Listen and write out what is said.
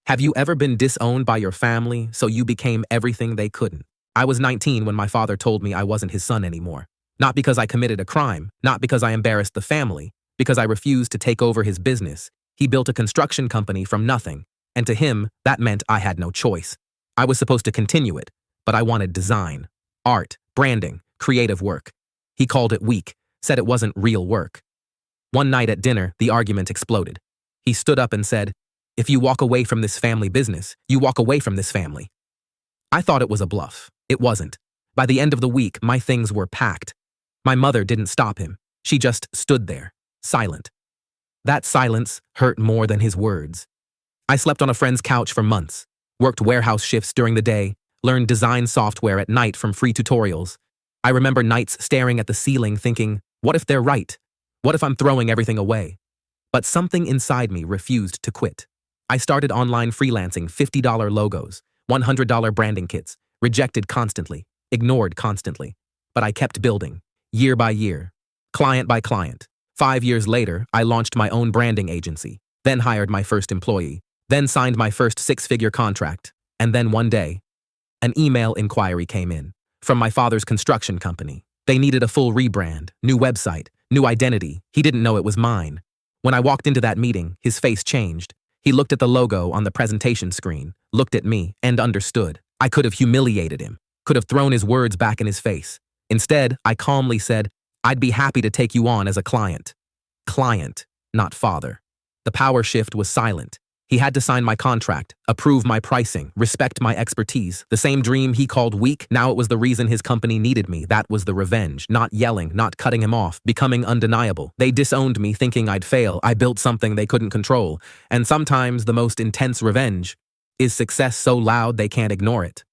Have you ever been disowned by your family, so you became everything they couldn't? I was 19 when my father told me I wasn't his son anymore. Not because I committed a crime, not because I embarrassed the family, because I refused to take over his business. He built a construction company from nothing, and to him, that meant I had no choice. I was supposed to continue it, but I wanted design, art, branding, creative work. He called it weak, said it wasn't real work. One night at dinner, the argument exploded. He stood up and said, "If you walk away from this family business, you walk away from this family." I thought it was a bluff. It wasn't. By the end of the week, my things were packed. My mother didn't stop him. She just stood there, silent. That silence hurt more than his words. I slept on a friend's couch for months, worked warehouse shifts during the day, learned design software at night from free tutorials. I remember nights staring at the ceiling thinking, what if they're right? What if I'm throwing everything away? But something inside me refused to quit. I started online freelancing, $50 logos, $100 branding kits, rejected constantly, ignored constantly. But I kept building, year by year, client by client. 5 years later, I launched my own branding agency, then hired my first employee, then signed my first 6-figure contract. And then one day, an email inquiry came in from my father's construction company. They needed a full rebrand, new website, new identity. He didn't know it was mine. When I walked into that meeting, his face changed. He looked at the logo on the presentation screen, looked at me, and understood. I could have humiliated him, could have thrown his words back in his face. Instead, I calmly said, "I'd be happy to take you on as a client." Client, not father. The power shift was silent. He had to sign my contract, approve my pricing, respect my expertise. The same dream he called weak, now it was the reason his company needed me. That was the revenge. Not yelling, not cutting him off, becoming undeniable. They disowned me thinking I'd fail. I built something they couldn't control. And sometimes the most intense revenge is success so loud they can't ignore it.